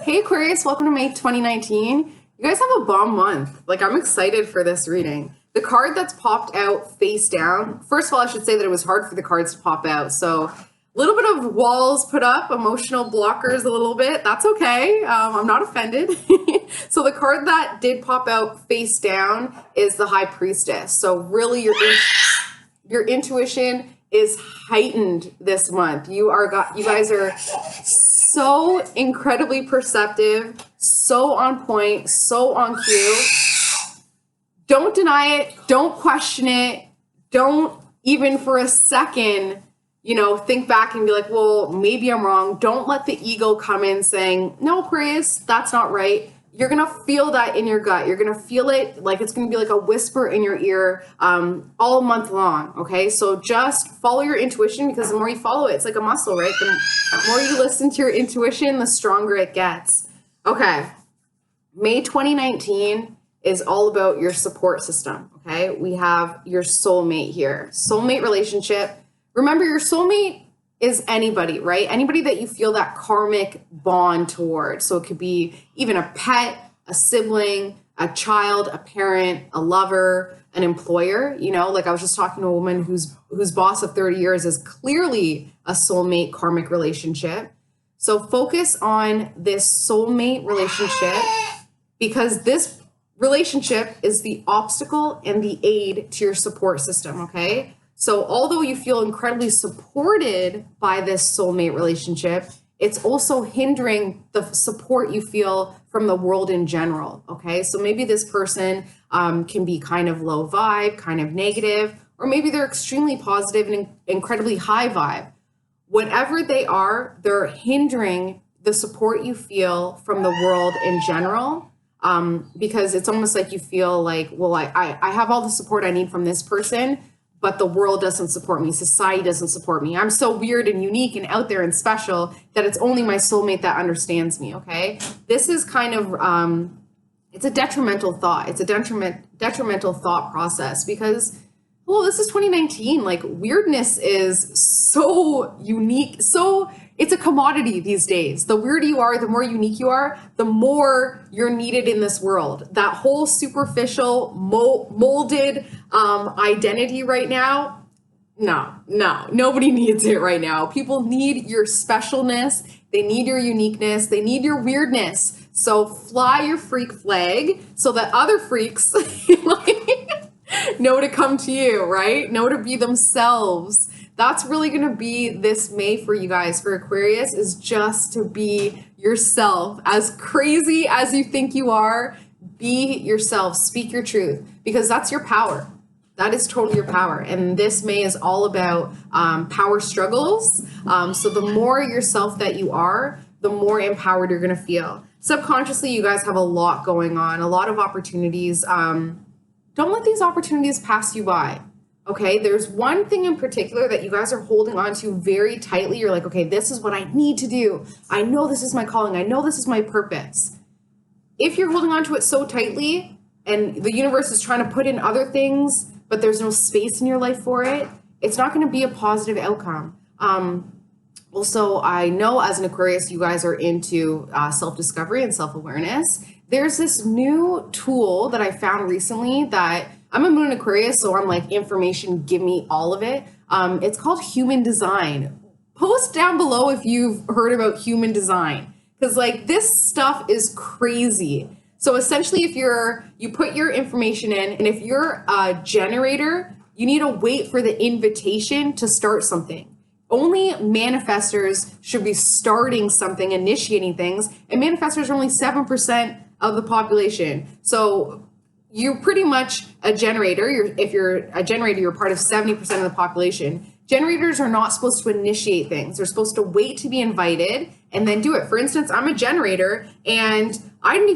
Hey Aquarius, welcome to May 2019. You guys have a bomb month. Like, I'm excited for this reading. The card that's popped out face down, first of all, I should say that it was hard for the cards to pop out. So, a little bit of walls put up, emotional blockers a little bit. That's okay. I'm not offended. So, the card that did pop out face down is the High Priestess. So, really, your intuition is heightened this month. You guys are so incredibly perceptive, so on point, so on cue. Don't deny it, don't question it, don't even for a second, think back and be like, well, maybe I'm wrong. Don't let the ego come in saying, no, Aquarius, that's not right. You're going to feel that in your gut. You're going to feel it like it's going to be like a whisper in your ear all month long, okay? So just follow your intuition, because the more you follow it, it's like a muscle, right? The more you listen to your intuition, the stronger it gets. Okay, May 2019 is all about your support system, okay? We have your soulmate here. Soulmate relationship. Remember, your soulmate is anybody, right? Anybody that you feel that karmic bond towards. So it could be even a pet, a sibling, a child, a parent, a lover, an employer. Like I was just talking to a woman whose boss of 30 years is clearly a soulmate karmic relationship. So focus on this soulmate relationship, because this relationship is the obstacle and the aid to your support system, okay? So although you feel incredibly supported by this soulmate relationship, it's also hindering the support you feel from the world in general, okay? So maybe this person can be kind of low vibe, kind of negative, or maybe they're extremely positive and incredibly high vibe. Whatever they are, they're hindering the support you feel from the world in general, because it's almost like you feel like, well, I have all the support I need from this person, but the world doesn't support me. Society doesn't support me. I'm so weird and unique and out there and special that it's only my soulmate that understands me, okay? This is kind of, it's a detrimental thought. It's a detrimental thought process, because, well, this is 2019. Like, weirdness is so unique. So it's a commodity these days. The weirder you are, the more unique you are, the more you're needed in this world. That whole superficial, molded identity right now, no, nobody needs it right now. People need your specialness. They need your uniqueness. They need your weirdness. So fly your freak flag so that other freaks know to come to you, right? Know to be themselves. That's really going to be this May for you guys, for Aquarius, is just to be yourself. As crazy as you think you are, be yourself. Speak your truth, because that's your power. That is totally your power. And this May is all about power struggles. So the more yourself that you are, the more empowered you're going to feel. Subconsciously, you guys have a lot going on, a lot of opportunities. Don't let these opportunities pass you by. Okay, there's one thing in particular that you guys are holding on to very tightly. You're like, okay, this is what I need to do. I know this is my calling. I know this is my purpose. If you're holding on to it so tightly and the universe is trying to put in other things, but there's no space in your life for it, it's not going to be a positive outcome. Also, I know as an Aquarius, you guys are into self-discovery and self-awareness. There's this new tool that I found recently that I'm a moon Aquarius, so I'm like, information, give me all of it. It's called human design. Post down below if you've heard about human design, because like this stuff is crazy. So essentially, if you put your information in, and if you're a generator, you need to wait for the invitation to start something. Only manifestors should be starting something, initiating things, and manifestors are only 7% of the population. So you're pretty much a generator. If you're a generator, you're part of 70% of the population. Generators are not supposed to initiate things. They're supposed to wait to be invited and then do it. For instance, I'm a generator, and I didn't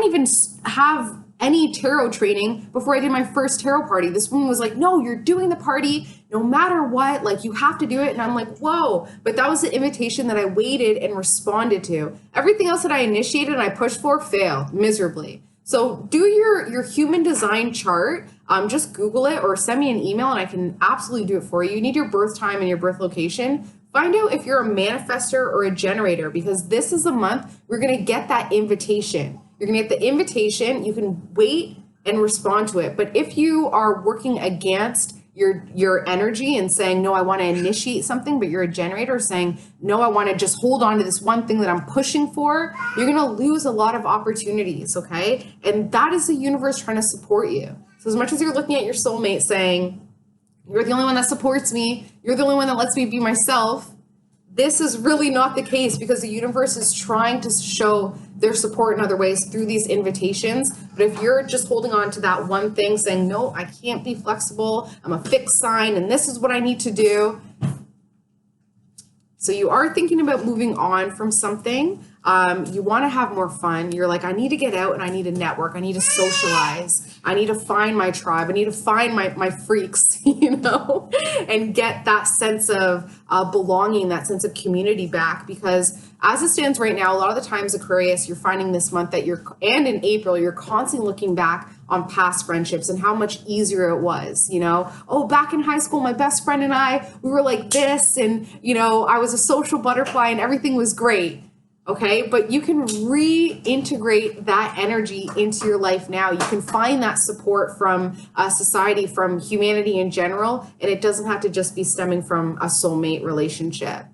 even have any tarot training before I did my first tarot party. This woman was like, no, you're doing the party no matter what, like you have to do it. And I'm like, whoa, but that was the invitation that I waited and responded to. Everything else that I initiated and I pushed for failed miserably. So do your human design chart. Just Google it or send me an email and I can absolutely do it for you. You need your birth time and your birth location Find out if you're a manifester or a generator, because this is a month we're going to get that invitation. You're going to get the invitation. You can wait and respond to it. But if you are working against your energy and saying, no, I want to initiate something, but you're a generator saying, no, I want to just hold on to this one thing that I'm pushing for, you're going to lose a lot of opportunities, okay? And that is the universe trying to support you. So as much as you're looking at your soulmate saying, you're the only one that supports me, you're the only one that lets me be myself, this is really not the case, because the universe is trying to show their support in other ways through these invitations. But if you're just holding on to that one thing saying, no, I can't be flexible, I'm a fixed sign, and this is what I need to do. So you are thinking about moving on from something. You want to have more fun. You're like, I need to get out and I need to network. I need to socialize. I need to find my tribe. I need to find my freaks, and get that sense of belonging, that sense of community back. Because as it stands right now, a lot of the times, Aquarius, you're finding this month that and in April, you're constantly looking back on past friendships and how much easier it was, oh, back in high school, my best friend and I, we were like this, and, I was a social butterfly and everything was great. Okay, but you can reintegrate that energy into your life now. You can find that support from society, from humanity in general, and it doesn't have to just be stemming from a soulmate relationship.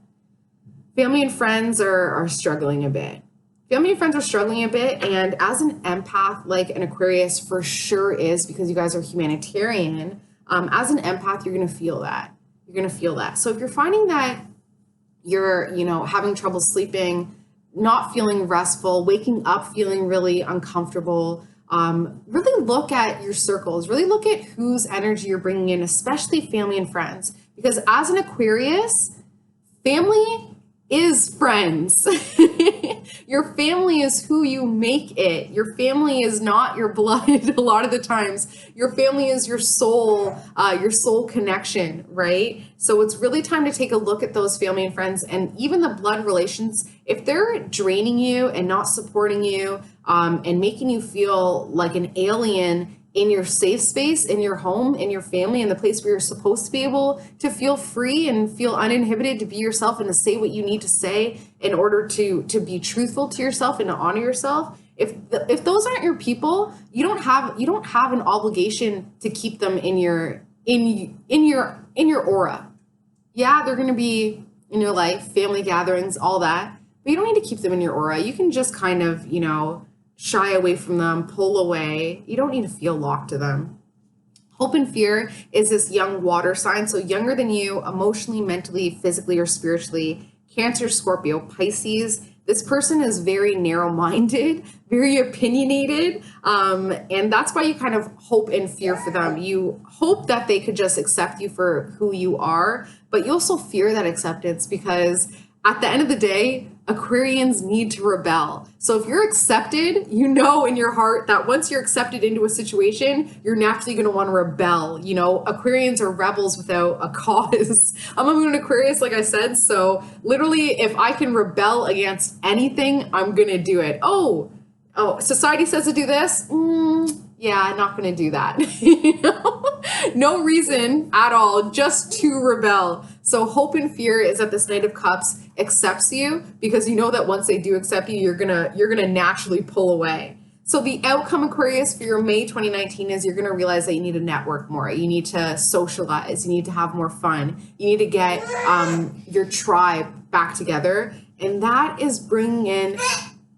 Family and friends are struggling a bit. Family and friends are struggling a bit, and as an empath, like an Aquarius for sure is, because you guys are humanitarian, as an empath, you're going to feel that. You're going to feel that. So if you're finding that you're, having trouble sleeping, not feeling restful, waking up feeling really uncomfortable, really look at your circles, really look at whose energy you're bringing in, especially family and friends. Because as an Aquarius, family is friends. Your family is who you make it. Your family is not your blood a lot of the times. Your family is your soul connection, right? So it's really time to take a look at those family and friends, and even the blood relations. If they're draining you and not supporting you, and making you feel like an alien in your safe space, in your home, in your family, in the place where you're supposed to be able to feel free and feel uninhibited to be yourself and to say what you need to say in order to be truthful to yourself and to honor yourself. If those aren't your people, you don't have an obligation to keep them in your aura. Yeah, they're going to be in your life, family gatherings, all that, but you don't need to keep them in your aura. You can just kind of, shy away from them, pull away. You don't need to feel locked to them. Hope and fear is this young water sign, so younger than you, emotionally, mentally, physically, or spiritually. Cancer, Scorpio, Pisces. This person is very narrow-minded, very opinionated, and that's why you kind of hope and fear for them. You hope that they could just accept you for who you are, but you also fear that acceptance, because at the end of the day, Aquarians need to rebel. So if you're accepted, in your heart that once you're accepted into a situation, you're naturally going to want to rebel. Aquarians are rebels without a cause. I'm a moon Aquarius, like I said. So literally, if I can rebel against anything, I'm going to do it. Oh, society says to do this. Yeah, I'm not going to do that. No reason at all, just to rebel. So hope and fear is that this Knight of Cups accepts you, because you know that once they do accept you, you're gonna naturally pull away. So the outcome, Aquarius, for your May 2019 is you're gonna realize that you need to network more. You need to socialize. You need to have more fun. You need to get your tribe back together, and that is bringing in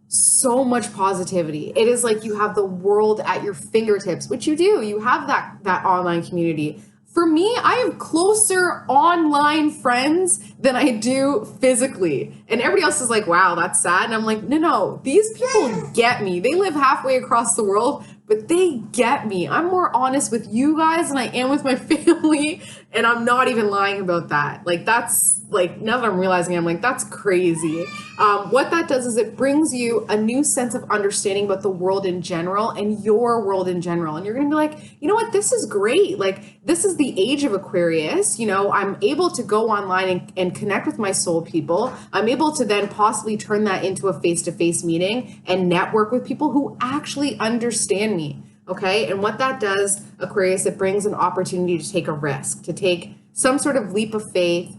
so much positivity. It is like you have the world at your fingertips, which you do. You have that online community. For me, I have closer online friends than I do physically. And everybody else is like, wow, that's sad. And I'm like, no, these people get me. They live halfway across the world, but they get me. I'm more honest with you guys than I am with my family. And I'm not even lying about that. Like, that's like, now that I'm realizing, I'm like, that's crazy. What that does is it brings you a new sense of understanding about the world in general and your world in general. And you're going to be like, you know what, this is great. Like, this is the age of Aquarius. I'm able to go online and connect with my soul people. I'm able to then possibly turn that into a face-to-face meeting and network with people who actually understand me. Okay. And what that does, Aquarius, it brings an opportunity to take a risk, to take some sort of leap of faith,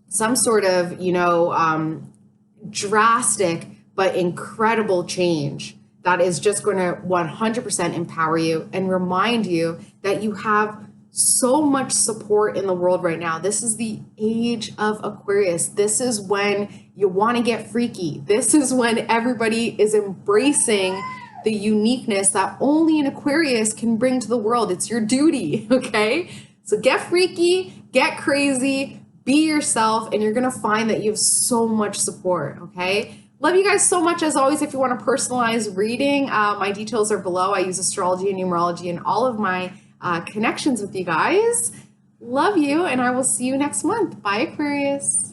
some sort of, drastic but incredible change that is just going to 100% empower you and remind you that you have so much support in the world right now. This is the age of Aquarius. This is when you want to get freaky. This is when everybody is embracing the uniqueness that only an Aquarius can bring to the world. It's your duty, okay? So get freaky, get crazy, be yourself, and you're going to find that you have so much support, okay? Love you guys so much. As always, if you want a personalized reading, my details are below. I use astrology and numerology in all of my connections with you guys. Love you, and I will see you next month. Bye, Aquarius.